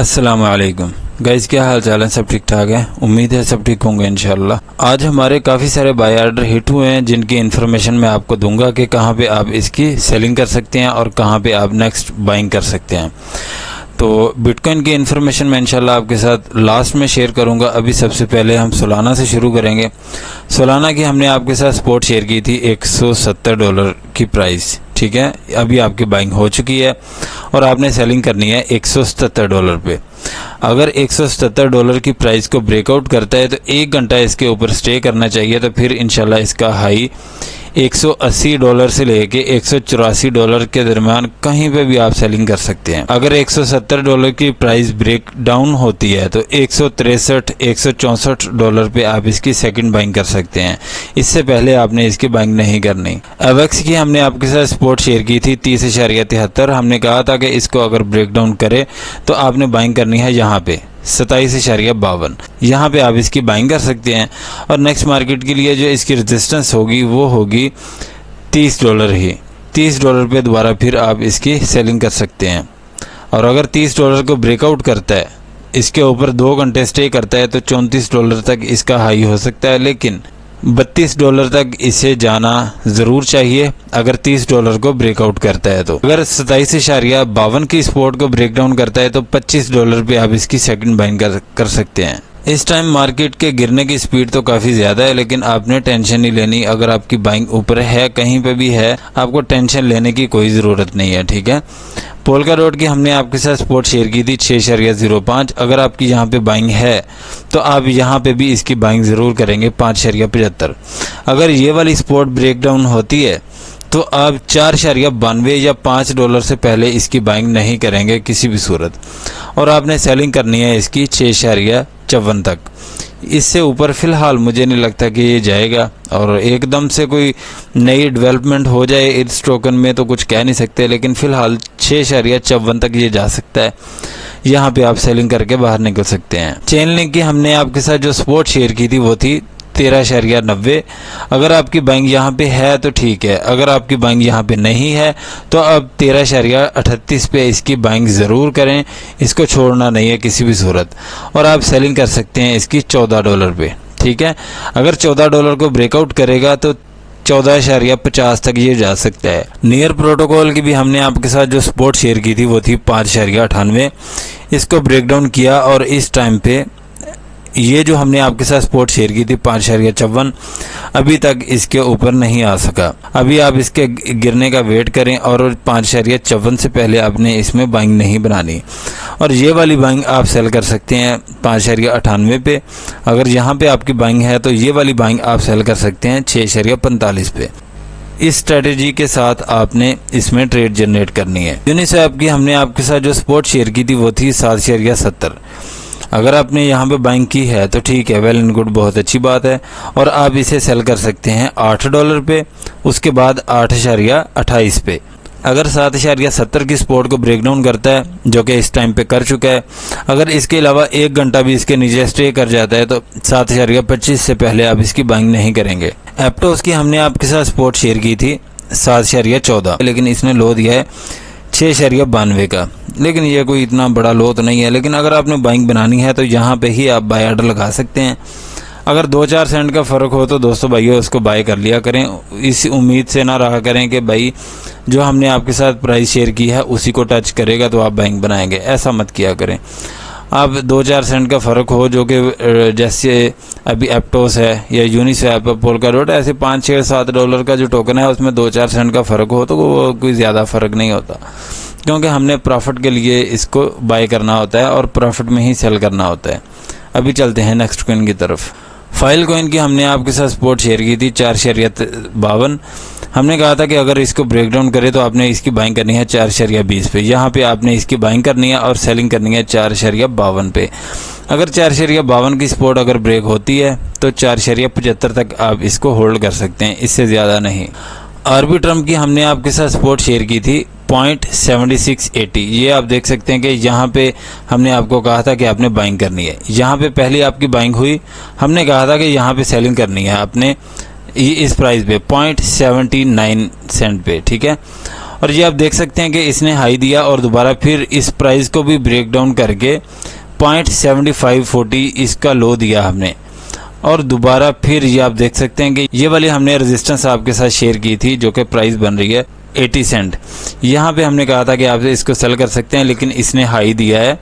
अस्सलाम वालेकुम गाइस, क्या हाल चाल है? सब ठीक ठाक है। उम्मीद है सब ठीक होंगे इंशाल्लाह। आज हमारे काफ़ी सारे बाय ऑर्डर हिट हुए हैं जिनकी इन्फॉर्मेशन मैं आपको दूंगा कि कहां पे आप इसकी सेलिंग कर सकते हैं और कहां पे आप नेक्स्ट बाइंग कर सकते हैं। तो बिटकॉइन की इन्फॉर्मेशन मैं इंशाल्लाह आपके साथ लास्ट में शेयर करूंगा। अभी सबसे पहले हम सोलाना से शुरू करेंगे। सोलाना की हमने आपके साथ स्पॉट शेयर की थी $170 की प्राइस, ठीक है। अभी आपकी बाइंग हो चुकी है और आपने सेलिंग करनी है $177 पे। अगर $177 की प्राइस को ब्रेकआउट करता है तो 1 घंटा इसके ऊपर स्टे करना चाहिए, तो फिर इंशाल्लाह इसका हाई $180 से लेके $184 के दरमियान कहीं पे भी आप सेलिंग कर सकते हैं। अगर $170 की प्राइस ब्रेक डाउन होती है तो $163 $164 पे आप इसकी सेकंड बाइंग कर सकते हैं। इससे पहले आपने इसकी बाइंग नहीं करनी। एवेक्स की हमने आपके साथ स्पॉट शेयर की थी 30.73। हमने कहा था कि इसको अगर ब्रेक डाउन करे तो आपने बाइंग करनी है यहाँ पे 27.52। यहाँ पे आप इसकी बाइंग कर सकते हैं। और नेक्स्ट मार्केट के लिए जो इसकी रेजिस्टेंस होगी वो होगी $30 ही। $30 पे दोबारा फिर आप इसकी सेलिंग कर सकते हैं। और अगर $30 को ब्रेकआउट करता है, इसके ऊपर 2 घंटे स्टे करता है, तो $34 तक इसका हाई हो सकता है, लेकिन $32 तक इसे जाना ज़रूर चाहिए अगर $30 को ब्रेकआउट करता है। तो अगर 27.52 की सपोर्ट को ब्रेक डाउन करता है तो $25 पे आप इसकी सेकंड बाइंग कर सकते हैं। इस टाइम मार्केट के गिरने की स्पीड तो काफ़ी ज़्यादा है, लेकिन आपने टेंशन नहीं लेनी। अगर आपकी बाइंग ऊपर है, कहीं पे भी है, आपको टेंशन लेने की कोई ज़रूरत नहीं है, ठीक है। पोल्का डॉट की हमने आपके साथ सपोर्ट शेयर की थी 6.05। अगर आपकी यहाँ पे बाइंग है तो आप यहाँ पे भी इसकी बाइंग ज़रूर करेंगे 5.75। अगर ये वाली सपोर्ट ब्रेक डाउन होती है तो आप 4.92 या $5 से पहले इसकी बाइंग नहीं करेंगे किसी भी सूरत। और आपने सेलिंग करनी है इसकी 6.54 तक। इससे ऊपर फ़िलहाल मुझे नहीं लगता कि ये जाएगा। और एकदम से कोई नई डेवलपमेंट हो जाए इस टोकन में तो कुछ कह नहीं सकते, लेकिन फ़िलहाल 6.54 तक ये जा सकता है। यहाँ पे आप सेलिंग करके बाहर निकल सकते हैं। चेन लिंक की हमने आपके साथ जो सपोर्ट शेयर की थी वो थी 13.90। अगर आपकी बाइंग यहाँ पे है तो ठीक है, अगर आपकी बाइंग यहाँ पे नहीं है तो अब 13.38 पे इसकी बाइंग ज़रूर करें, इसको छोड़ना नहीं है किसी भी सूरत। और आप सेलिंग कर सकते हैं इसकी $14 पे, ठीक है। अगर $14 को ब्रेकआउट करेगा तो 14.50 तक ये जा सकता है। नियर प्रोटोकॉल की भी हमने आपके साथ जो सपोर्ट शेयर की थी वो थी 5.98। इसको ब्रेक डाउन किया और इस टाइम पे ये जो हमने आपके साथ सपोर्ट शेयर की थी 5.54, अभी तक इसके ऊपर नहीं आ सका। अभी आप इसके गिरने का वेट करें और 5.54 से पहले आपने इसमें बाइंग नहीं बनानी। और ये वाली बाइंग आप सेल कर सकते हैं 5.98 पे। अगर यहाँ पे आपकी बाइंग है तो ये वाली बाइंग आप सेल कर सकते हैं 6.45 पे। इस स्ट्रेटेजी के साथ आपने इसमें ट्रेड जनरेट करनी है। यूनिस्वैप की हमने आपके साथ जो सपोर्ट शेयर की थी वो थी 7.70। अगर आपने यहाँ पे बाइंग की है तो ठीक है, वेल एंड गुड, बहुत अच्छी बात है। और आप इसे सेल कर सकते हैं $8 पे, उसके बाद 8.28 पे। अगर 7.70 की सपोर्ट को ब्रेक डाउन करता है, जो कि इस टाइम पे कर चुका है, अगर इसके अलावा 1 घंटा भी इसके नीचे स्टे कर जाता है तो 7.25 से पहले आप इसकी बाइंग नहीं करेंगे। एप्टोस की हमने आपके साथ सपोर्ट शेयर की थी 7.14, लेकिन इसने लो दिया है 6.92 का, लेकिन ये कोई इतना बड़ा लो तो नहीं है। लेकिन अगर आपने बाइंग बनानी है तो यहाँ पे ही आप बाय ऑर्डर लगा सकते हैं। अगर 2-4 सेंट का फ़र्क हो तो दोस्तों भाइयों उसको बाय कर लिया करें। इस उम्मीद से ना रहा करें कि भाई जो हमने आपके साथ प्राइस शेयर की है उसी को टच करेगा तो आप बाइंग बनाएंगे, ऐसा मत किया करें। अब 2-4 सेंट का फ़र्क हो, जो कि जैसे अभी एप्टोस है या यूनिस्वैप है, पोल्का डॉट, ऐसे $5-6-7 का जो टोकन है उसमें 2-4 सेंट का फ़र्क हो तो वो कोई ज़्यादा फ़र्क नहीं होता, क्योंकि हमने प्रॉफिट के लिए इसको बाय करना होता है और प्रॉफिट में ही सेल करना होता है। अभी चलते हैं नेक्स्ट कॉइन की तरफ। फाइल कॉइन की हमने आपके साथ सपोर्ट शेयर की थी 4.52। हमने कहा था कि अगर इसको ब्रेक डाउन करे तो आपने इसकी बाइंग करनी है 4.20 पे। यहाँ पे आपने इसकी बाइंग करनी है और सेलिंग करनी है 4.52 पे। अगर 4.52 की सपोर्ट अगर ब्रेक होती है तो 4.75 तक आप इसको होल्ड कर सकते हैं, इससे ज़्यादा नहीं। आर्बिट्रम की हमने आपके साथ सपोर्ट शेयर की थी 0.7680। ये आप देख सकते हैं कि यहाँ पे हमने आपको कहा था कि आपने बाइंग करनी है। यहाँ पे पहले आपकी बाइंग हुई, हमने कहा था कि यहाँ पे सेलिंग करनी है आपने इस प्राइस पे 0.79 सेंट पे, ठीक है। और ये आप देख सकते हैं कि इसने हाई दिया और दोबारा फिर इस प्राइस को भी ब्रेक डाउन करके 0.7540 इसका लो दिया हमने, और दोबारा फिर ये आप देख सकते हैं कि ये वाली हमने रेजिस्टेंस आपके साथ शेयर की थी जो कि प्राइस बन रही है 80 सेंट। यहाँ पे हमने कहा था कि आप इसको सेल कर सकते हैं, लेकिन इसने हाई दिया है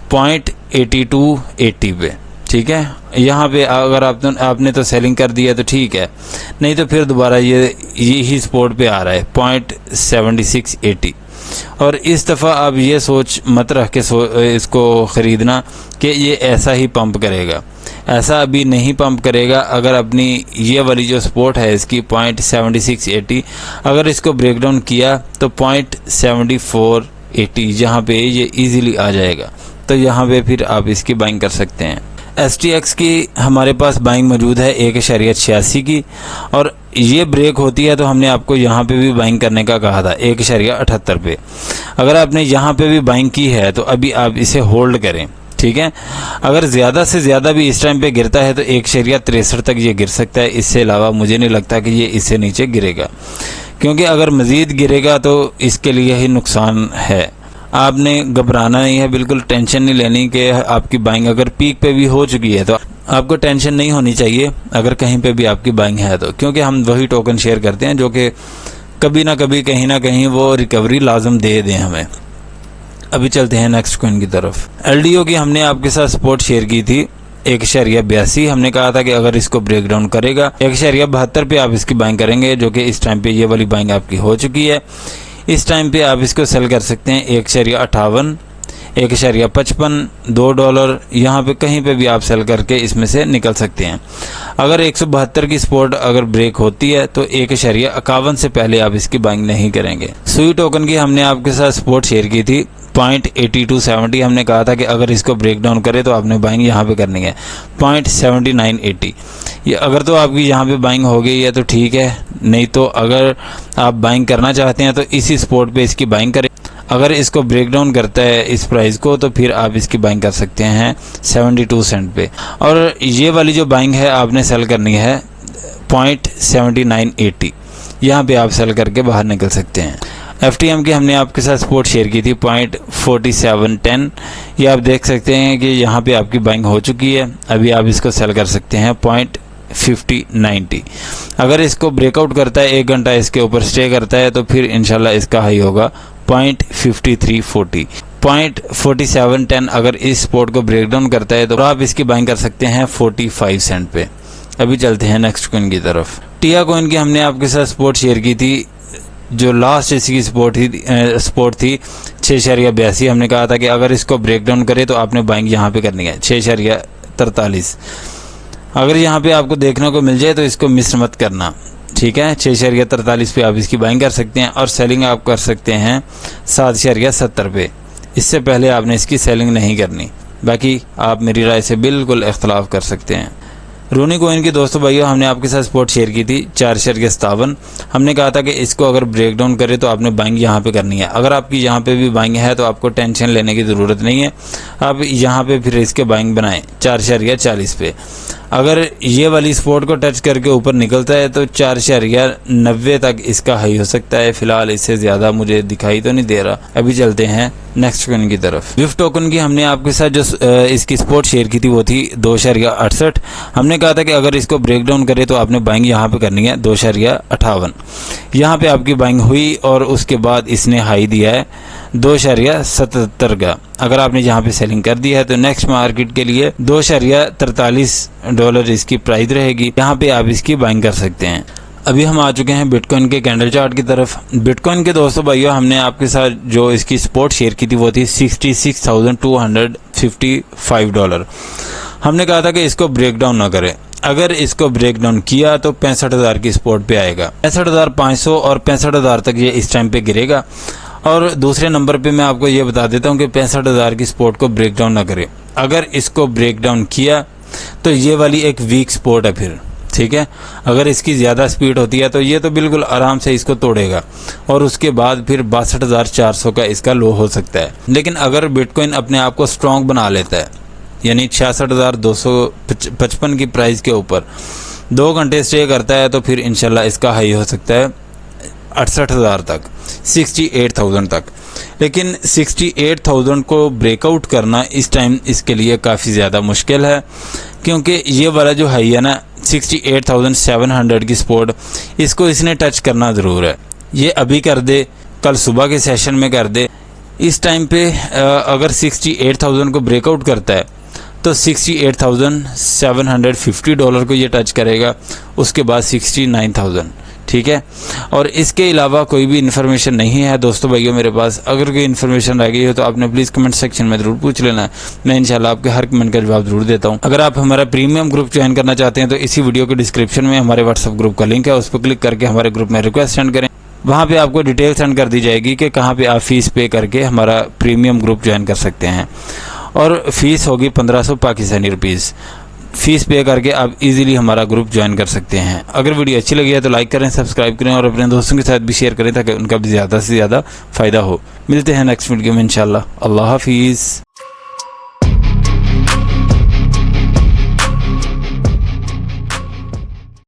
0.8280 पे, ठीक है। यहाँ पे अगर आपने तो सेलिंग कर दिया तो ठीक है, नहीं तो फिर दोबारा यही सपोर्ट पे आ रहा है 0.7680। और इस दफ़ा आप ये सोच मत रख के इसको ख़रीदना कि ये ऐसा ही पंप करेगा, ऐसा अभी नहीं पंप करेगा। अगर अपनी ये वाली जो सपोर्ट है इसकी 0.7680, अगर इसको ब्रेक डाउन किया तो 0.7480 यहाँ पे ये इजीली आ जाएगा, तो यहाँ पे फिर आप इसकी बाइंग कर सकते हैं। STX की हमारे पास बाइंग मौजूद है 1.86 की, और ये ब्रेक होती है तो हमने आपको यहाँ पे भी बाइंग करने का कहा था 1.78 पे। अगर आपने यहाँ पे भी बाइंग की है तो अभी आप इसे होल्ड करें, ठीक है। अगर ज़्यादा से ज़्यादा भी इस टाइम पे गिरता है तो 1.63 तक ये गिर सकता है, इससे अलावा मुझे नहीं लगता कि ये इससे नीचे गिरेगा, क्योंकि अगर मज़ीद गिरेगा तो इसके लिए ही नुकसान है। आपने घबराना नहीं है, बिल्कुल टेंशन नहीं लेनी कि आपकी बाइंग अगर पीक पे भी हो चुकी है तो आपको टेंशन नहीं होनी चाहिए अगर कहीं पे भी आपकी बाइंग है तो, क्योंकि हम वही टोकन शेयर करते हैं जो कि कभी ना कभी कहीं ना कहीं वो रिकवरी लाजम दे दें हमें। अभी चलते हैं नेक्स्ट कॉइन की तरफ। LDO की हमने आपके साथ सपोर्ट शेयर की थी 1.82। हमने कहा था कि अगर इसको ब्रेक डाउन करेगा 1.72 पे आप इसकी बाइंग करेंगे, जो कि इस टाइम पे ये वाली बाइंग आपकी हो चुकी है। इस टाइम पे आप इसको सेल कर सकते हैं 1.58, 1.55, $2, यहाँ पे कहीं पे भी आप सेल करके इसमें से निकल सकते हैं। अगर 172 की सपोर्ट अगर ब्रेक होती है तो 1.51 से पहले आप इसकी बाइंग नहीं करेंगे। सुई टोकन की हमने आपके साथ सपोर्ट शेयर की थी 0.8270। हमने कहा था कि अगर इसको ब्रेक डाउन करे तो आपने बाइंग यहाँ पे करनी है 0.7980। ये अगर तो आपकी यहाँ पे बाइंग हो गई है तो ठीक है, नहीं तो अगर आप बाइंग करना चाहते हैं तो इसी सपोर्ट पे इसकी बाइंग करें। अगर इसको ब्रेक डाउन करता है इस प्राइस को तो फिर आप इसकी बाइंग कर सकते हैं 72 सेंट पे, और ये वाली जो बाइंग है आपने सेल करनी है 0.7980। यहाँ पे आप सेल करके बाहर निकल सकते हैं। FTM की हमने आपके साथ सपोर्ट शेयर की थी 0.4710। ये आप देख सकते हैं कि यहाँ पे आपकी बाइंग हो चुकी है, अभी आप इसको सेल कर सकते हैं 0.5090। अगर इसको ब्रेकआउट करता है, 1 घंटा इसके ऊपर स्टे करता है तो फिर इंशाल्लाह इसका हाई होगा 0.5340। 0.4710 अगर इस सपोर्ट को ब्रेक डाउन करता है तो आप इसकी बाइंग कर सकते हैं 45 सेंट पे। अभी चलते हैं नेक्स्ट कॉइन की तरफ। टिया कॉइन की हमने आपके साथ सपोर्ट शेयर की थी, जो लास्ट इसकी सपोर्ट थी 6.82। हमने कहा था कि अगर इसको ब्रेक डाउन करे तो आपने बाइंग यहाँ पे करनी है 6.43। अगर यहाँ पे आपको देखने को मिल जाए तो इसको मिस मत करना, ठीक है। 6.43 पे आप इसकी बाइंग कर सकते हैं, और सेलिंग आप कर सकते हैं 7.70 पे। इससे पहले आपने इसकी सेलिंग नहीं करनी, बाकी आप मेरी राय से बिल्कुल इख्तलाफ कर सकते हैं। रूनी कॉइन की दोस्तों भाइयों हमने आपके साथ सपोर्ट शेयर की थी 4.57। हमने कहा था कि इसको अगर ब्रेक डाउन करे तो आपने बाइंग यहाँ पे करनी है। अगर आपकी यहाँ पे भी बाइंग है तो आपको टेंशन लेने की ज़रूरत नहीं है, आप यहाँ पे फिर इसके बाइंग बनाएं 4.40 पे। अगर ये वाली सपोर्ट को टच करके ऊपर निकलता है तो 4.90 तक इसका हाई हो सकता है। फिलहाल इससे ज़्यादा मुझे दिखाई तो नहीं दे रहा। अभी चलते हैं नेक्स्ट कॉइन की तरफ। स्विफ्ट टोकन की हमने आपके साथ जो इसकी सपोर्ट शेयर की थी वो थी 2.68। हमने कहा था कि अगर इसको ब्रेक डाउन करे तो आपने बाइंग यहाँ पे करनी है 2.58। यहाँ पे आपकी बाइंग हुई और उसके बाद इसने हाई दिया है 2.77 का। अगर आपने यहाँ पे सेलिंग कर दी है तो नेक्स्ट मार्केट के लिए $2.43 इसकी प्राइस रहेगी, यहाँ पे आप इसकी बाइंग कर सकते हैं। अभी हम आ चुके हैं बिटकॉइन के कैंडल चार्ट की तरफ। बिटकॉइन के दोस्तों भाइयों हमने आपके साथ जो इसकी सपोर्ट शेयर की थी वो थी $66,255। हमने कहा था कि इसको ब्रेक डाउन ना करें। अगर इसको ब्रेक डाउन किया तो 65,000 की सपोर्ट पे आएगा, 65,500 और 65,000 तक ये इस टाइम पे गिरेगा। और दूसरे नंबर पे मैं आपको ये बता देता हूँ कि 65,000 की सपोर्ट को ब्रेक डाउन ना करें। अगर इसको ब्रेक डाउन किया तो ये वाली एक वीक सपोर्ट है फिर, ठीक है। अगर इसकी ज़्यादा स्पीड होती है तो ये तो बिल्कुल आराम से इसको तोड़ेगा और उसके बाद फिर 62,400 का इसका लो हो सकता है। लेकिन अगर बिटकॉइन अपने आप को स्ट्रॉन्ग बना लेता है, यानी 66,255 की प्राइस के ऊपर 2 घंटे स्टे करता है तो फिर इंशाल्लाह इसका हाई हो सकता है 68,000 तक, 68,000 तक। लेकिन 68,000 को ब्रेकआउट करना इस टाइम इसके लिए काफ़ी ज़्यादा मुश्किल है, क्योंकि ये वाला जो हाई है ना 68,700 की सपोर्ट, इसको इसने टच करना ज़रूर है। ये अभी कर दे, कल सुबह के सेशन में कर दे, इस टाइम पे अगर 68,000 को ब्रेकआउट करता है तो $68,750 को ये टच करेगा, उसके बाद 69,000, ठीक है। और इसके अलावा कोई भी इन्फॉर्मेशन नहीं है दोस्तों भाइयों मेरे पास। अगर कोई इन्फॉर्मेशन रह गई हो तो आपने प्लीज़ कमेंट सेक्शन में ज़रूर पूछ लेना है, मैं इंशाल्लाह आपके हर कमेंट का जवाब ज़रूर देता हूँ। अगर आप हमारा प्रीमियम ग्रुप ज्वाइन करना चाहते हैं तो इसी वीडियो के डिस्क्रिप्शन में हमारे व्हाट्सअप ग्रुप का लिंक है, उस पर क्लिक करके हमारे ग्रुप में रिक्वेस्ट सेंड करें। वहाँ पे आपको डिटेल सेंड कर दी जाएगी कि कहाँ पे आप फ़ीस पे करके हमारा प्रीमियम ग्रुप ज्वाइन कर सकते हैं। और फ़ीस होगी 1500 पाकिस्तानी रुपीज़। फ़ीस पे करके आप इजीली हमारा ग्रुप ज्वाइन कर सकते हैं। अगर वीडियो अच्छी लगी है तो लाइक करें, सब्सक्राइब करें और अपने दोस्तों के साथ भी शेयर करें ताकि उनका भी ज़्यादा से ज़्यादा फ़ायदा हो। मिलते हैं नेक्स्ट वीडियो में इंशाल्लाह। अल्लाह हाफिज़।